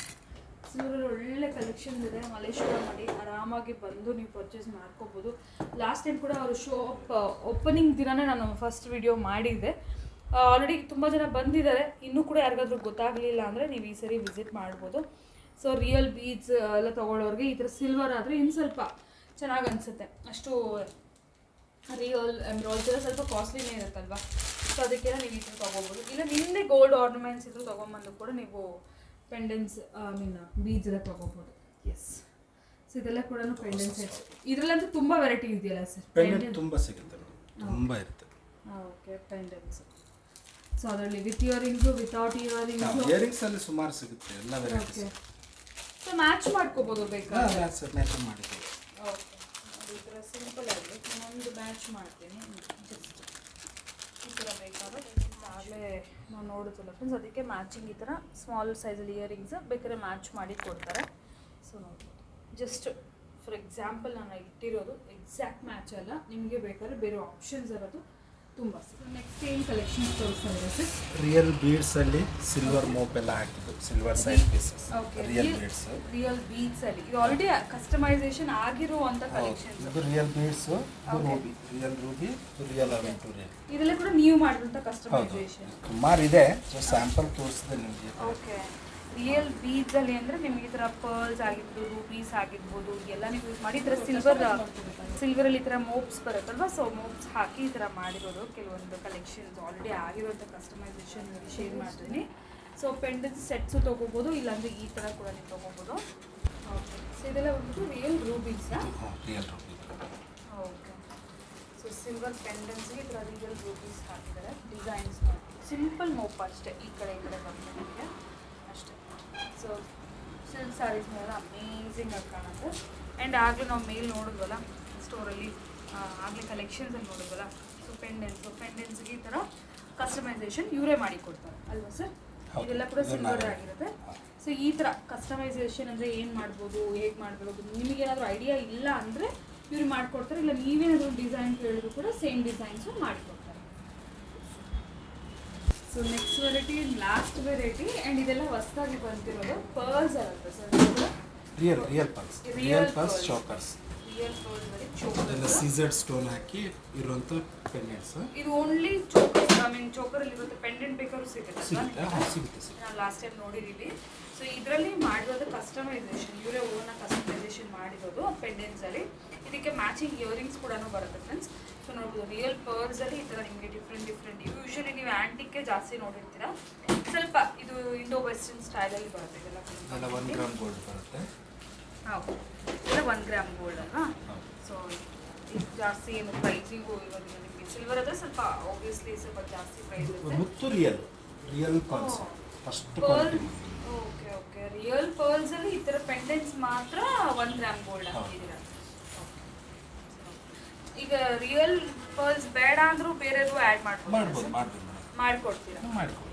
Speaker 1: ಸಿಲ್ವರಲ್ಲಿ ಒಳ್ಳೆ ಕಲೆಕ್ಷನ್ ಇದೆ. ಮಲೇಶ್ವರ ಮಾಡಿ ಆರಾಮಾಗಿ ಬಂದು ನೀವು ಪರ್ಚೇಸ್ ಮಾಡ್ಕೋಬೋದು. ಲಾಸ್ಟ್ ಟೈಮ್ ಕೂಡ ಅವರು ಶಾಪ್ ಓಪನಿಂಗ್ ದಿನವೇ ನಾನು ಫಸ್ಟ್ ವಿಡಿಯೋ ಮಾಡಿದ್ದೆ. ಆಲ್ರೆಡಿ ತುಂಬ ಜನ ಬಂದಿದ್ದಾರೆ. ಇನ್ನೂ ಕೂಡ ಯಾರಿಗಾದ್ರೂ ಗೊತ್ತಾಗಲಿಲ್ಲ ಅಂದರೆ ನೀವು ಈ ಸರಿ ವಿಸಿಟ್ ಮಾಡ್ಬೋದು. ಸೊ ರಿಯಲ್ ಬೀಡ್ಸ್ ಎಲ್ಲ ತೊಗೊಳ್ಳೋರಿಗೆ ಈ ಥರ ಸಿಲ್ವರ್ ಆದರೆ ಇನ್ನು ಸ್ವಲ್ಪ ಚೆನ್ನಾಗಿ ಅನಿಸುತ್ತೆ. ಅಷ್ಟು ರಿಯಲ್ ಎಂಬ್ರಾಯ್ಡ್ರಿ ಎಲ್ಲ ಸ್ವಲ್ಪ ಕಾಸ್ಟ್ಲಿನೇ ಇರುತ್ತಲ್ವ. ಸೊ ಅದಕ್ಕೆಲ್ಲ ನೀವು ಈ ಥರ ತೊಗೋಬೋದು. ಇಲ್ಲ ನಿಮ್ಮದೇ ಗೋಲ್ಡ್ ಆರ್ನಮೆಂಟ್ಸ್ ಇದ್ರೂ ತೊಗೊಂಬಂದು ಕೂಡ ನೀವು ಪೆಂಡೆಂಟ್ಸ್ ಬೀಡ್ಸ್ ಎಲ್ಲ ತೊಗೋಬೋದು. ಎಸ್, ಸೊ ಇದೆಲ್ಲ ಕೂಡ ಪೆಂಡೆಂಟ್ ಸೆಟ್ಸ್. ಇದರಲ್ಲಂತೂ ತುಂಬ ವೆರೈಟಿ ಇದೆಯಲ್ಲ ಸರ್?
Speaker 2: ಪೆಂಡೆಂಟ್ ತುಂಬ ಸಿಗುತ್ತೆ, ತುಂಬ ಇರುತ್ತೆ.
Speaker 1: Okay, pendants. ಸೊ ಅದರಲ್ಲಿ ವಿತ್ ಇಯರಿಂಗ್ಸು, ವಿತೌಟ್
Speaker 2: ಇಯರಿಂಗ್ಸಲ್ಲಿ ಸುಮಾರು ಸಿಗುತ್ತೆ, ಎಲ್ಲ ವೆರೈಟೀಸ್.
Speaker 1: ಸೊ ಮ್ಯಾಚ್ ಮಾಡ್ಕೋಬೋದು ಬೇಕಾದ್ರೆ.
Speaker 2: ಮ್ಯಾಚ್ ಮಾಡಿದ್ದೀವಿ.
Speaker 1: ಓಕೆ, ಈ ಥರ ಸಿಂಪಲ್ ಆಗಿ ಇನ್ನೊಂದು ಮ್ಯಾಚ್ ಮಾಡ್ತೀನಿ. ಜಸ್ಟ್ ಈ ಥರ ಬೇಕಾದ್ರೆ ಆಗಲೇ ನಾವು ನೋಡುತ್ತಲ್ಲ ಫ್ರೆಂಡ್ಸ್, ಅದಕ್ಕೆ ಮ್ಯಾಚಿಂಗ್ ಈ ಥರ ಸ್ಮಾಲ್ ಸೈಜಲ್ಲಿ ಇಯರಿಂಗ್ಸ್ ಬೇಕಾದ್ರೆ ಮ್ಯಾಚ್ ಮಾಡಿ ಕೊಡ್ತಾರೆ. ಸೊ ನೋಡ್ಬೋದು, ಜಸ್ಟ್ ಫಾರ್ ಎಕ್ಸಾಂಪಲ್ ನಾನು ಇಟ್ಟಿರೋದು ಎಕ್ಸಾಕ್ಟ್ ಮ್ಯಾಚ್ ಅಲ್ಲ, ನಿಮಗೆ ಬೇಕಾದ್ರೆ ಬೇರೆ ಆಪ್ಷನ್ಸ್ ಇರೋದು ತುಂಬ. ನೆಕ್ಸ್ಟ್ ಏನು ಕಲೆಕ್ಷನ್ಸ್ ತೋರಿಸ್ತಾ ಇದೆ ಸರ್?
Speaker 2: ರಿಯಲ್ ಬೀಡ್ಸ್ ಅಲ್ಲಿ ಸಿಲ್ವರ್ ಮೋಪ್ ಎಲ್ಲ ಹಾಕಿದ್ದು, silver side pieces. Real
Speaker 1: beads ಅಲ್ಲಿ ಇದು ಆಲ್ರೆಡಿ ಕಸ್ಟಮೈಸೇಷನ್ ಆಗಿರುವಂತ ಕಲೆಕ್ಷನ್ಸ್.
Speaker 2: ಇದು real beads, ruby, real ruby, real aventurine.
Speaker 1: ಇದೆಲ್ಲ ಕೂಡ ನೀವು ಮಾಡಿರುವಂತ ಕಸ್ಟಮೈಸೇಷನ್.
Speaker 2: ಸುಮಾರು ಇದೆ, ಸ್ಯಾಂಪಲ್ ತೋರಿಸಿದೆ ನಿಮಗೆ.
Speaker 1: ಓಕೆ, ರಿಯಲ್ ಬೀಡ್ಸ್ ಅಲ್ಲಿ ಅಂದ್ರೆ ನಿಮಗೆ ಈ ಥರ ಪರ್ಲ್ಸ್ ಆಗಿರ್ಬೋದು, ರೂಬೀಸ್ ಆಗಿರ್ಬೋದು, ಎಲ್ಲ ನೀವು ಯೂಸ್ ಮಾಡಿ ಈ ಥರ ಸಿಲ್ವರಲ್ಲಿ ಈ ಥರ ಮೋಪ್ಸ್ ಬರುತ್ತಲ್ವ. ಸೊ ಮೋಪ್ಸ್ ಹಾಕಿ ಈ ಥರ ಮಾಡಿರೋದು ಕೆಲವೊಂದು ಕಲೆಕ್ಷನ್ಸ್ ಆಲ್ರೆಡಿ ಆಗಿರುವಂಥ ಕಸ್ಟಮೈಸೇಷನ್ ಶೇರ್ ಮಾಡ್ತೀನಿ. ಸೊ ಪೆಂಡೆಂಟ್ ಸೆಟ್ಸು ತೊಗೋಬೋದು, ಇಲ್ಲಾಂದರೆ ಈ ಥರ ಕೂಡ ನೀವು ತೊಗೋಬೋದು. ಓಕೆ, ಸೊ ಇದೆಲ್ಲ ಬಂದ್ಬಿಟ್ಟು ರಿಯಲ್ ರೂಬೀಸಾ? ಓಕೆ, ಸೊ ಸಿಲ್ವರ್ ಪೆಂಡೆಂಟ್ಸ್ಗೆ ಈ ಥರ ರಿಯಲ್ ರೂಬೀಸ್ ಹಾಕಿದ್ದಾರೆ. ಡಿಸೈನ್ಸ್ ಸಿಂಪಲ್ ಮೋಪ್ ಅಷ್ಟೇ, ಈ ಕಡೆ ಬರ್ತದೆ ನಿಮಗೆ ಅಷ್ಟೇ. ಸೊ ಸಿಲ್ಕ್ ಸ್ಯಾರೀಸ್ ಮೇಲೆ ಅಮೇಝಿಂಗ್ ಆಗಿ ಕಾಣುತ್ತೆ. ಆ್ಯಂಡ್ ಆಗಲೇ ನಾವು ಮೇಲ್ ನೋಡಿದ್ವಲ್ಲ ಸ್ಟೋರಲ್ಲಿ, ಆಗಲೇ ಕಲೆಕ್ಷನ್ಸಲ್ಲಿ ನೋಡಿದ್ವಲ್ಲ. ಸೊ ಪೆಂಡೆನ್ಸ್ಗೆ ಈ ಥರ ಕಸ್ಟಮೈಸೇಷನ್ ಇವರೇ ಮಾಡಿ ಕೊಡ್ತಾರೆ ಅಲ್ವಾ ಸರ್? ಇದೆಲ್ಲ ಕೂಡ ಸಿಲ್ವರ್ ಆಗಿರುತ್ತೆ. ಸೊ ಈ ಥರ ಕಸ್ಟಮೈಸೇಷನ್ ಅಂದರೆ ಏನು ಮಾಡ್ಬೋದು, ಹೇಗೆ ಮಾಡ್ಬೋದು, ನಿಮಗೇನಾದರೂ ಐಡಿಯಾ ಇಲ್ಲ ಅಂದರೆ ಇವ್ರು ಮಾಡಿಕೊಡ್ತಾರೆ. ಇಲ್ಲ ನೀವೇನಾದರೂ ಡಿಸೈನ್ ಕೇಳಿದ್ರು ಕೂಡ ಸೇಮ್ ಡಿಸೈನ್ಸು ಮಾಡಿಕೊಡ್ತಾರೆ. So next variety, last variety, and ಇದೆಲ್ಲ ಹೊಸದಾಗಿ ಬಂದಿರೋದು ಪರ್ಲ್ಸ್ ಆಗುತ್ತೆ sir.
Speaker 2: Real pearls chokers.
Speaker 1: Real pearls ಬರೀ ಚೋಕರ್,
Speaker 2: ಅದೆಲ್ಲ ಸೀಸರ್ಡ್ ಸ್ಟೋನ್ ಹಾಕಿ ಇರುವಂಥ ಪೆಂಡೆಂಟ್ಸ್.
Speaker 1: ಇದು ಓನ್ಲಿ ಚೋಕರ್, ಐ ಮೀನ್ ಚೋಕರಲ್ಲಿ ಇರುತ್ತೆ. ಪೆಂಡೆಂಟ್ ಬೇಕಾದ್ರೂ ಸಿಗುತ್ತೆ. ನಾವು ಲಾಸ್ಟ್ ಟೈಮ್ ನೋಡಿದ್ದೀವಿ. ಸೊ ಇದರಲ್ಲಿ ಮಾಡಿರೋದು ಕಸ್ಟಮೈಸೇಷನ್, ಇವರೇ ಓನ ಕಸ್ಟಮೈಸೇಷನ್ ಮಾಡಿರೋದು ಪೆಂಡೆಂಟ್ಸಲ್ಲಿ. ಇದಕ್ಕೆ ಮ್ಯಾಚಿಂಗ್ ಇಯರಿಂಗ್ಸ್ ಕೂಡ ಬರುತ್ತೆ ಫ್ರೆಂಡ್ಸ್. ಸೊ ನೋಡ್ಬೋದು ರಿಯಲ್ ಪರ್ಲ್ಸಲ್ಲಿ ಈ ಥರ ನಿಮಗೆ ಡಿಫ್ರೆಂಟ್ ಯೂಶಲಿ ನೀವು ಆ್ಯಂಟಿಕ್ಕೆ ಜಾಸ್ತಿ ನೋಡಿರ್ತೀರ. ಸ್ವಲ್ಪ ಇದು ಇಂಡೋ ವೆಸ್ಟರ್ನ್ ಸ್ಟೈಲಲ್ಲಿ ಬರುತ್ತೆ. ಇದೆಲ್ಲ
Speaker 2: 1 ಗ್ರಾಮ್ ಗೋಲ್ಡ್ ಬರುತ್ತೆ.
Speaker 1: ಹೌದು, ಇದೆಲ್ಲ 1 ಗ್ರಾಮ್ ಗೋಲ್ಡ್ ಅಲ್ವಾ? ಸೊ ಇದು ಜಾಸ್ತಿ ಏನು ಪ್ರೈಸಿಂಗು ಇರೋದಿಲ್ಲ ನಿಮಗೆ. ಸಿಲ್ವರ್ ಆದರೆ ಸ್ವಲ್ಪ ಆಬ್ವಿಯಸ್ಲಿ ಸ್ವಲ್ಪ ಜಾಸ್ತಿ ಪ್ರೈಸ್ ಇರುತ್ತೆ.
Speaker 2: ಮುತ್ತು real pearls first
Speaker 1: pearl. Okay, real ಪರ್ಲ್ಸಲ್ಲಿ ಈ ಥರ ಪೆಂಡೆಂಟ್ಸ್ ಮಾತ್ರ 1 ಗ್ರಾಮ್ ಗೋಲ್ಡ್ ಹಾಕಿದ್ದೀರ. ಈಗ ರಿಯಲ್ ಪರ್ಲ್ಸ್ ಬೇಡ ಅಂದರೂ ಬೇರೆದು ಆ್ಯಡ್ ಮಾಡ್ಬೋದು, ಮಾಡಿಕೊಡ್ತೀರಾ?
Speaker 2: ಮಾಡ್ಕೊಡ್ತೀವಿ.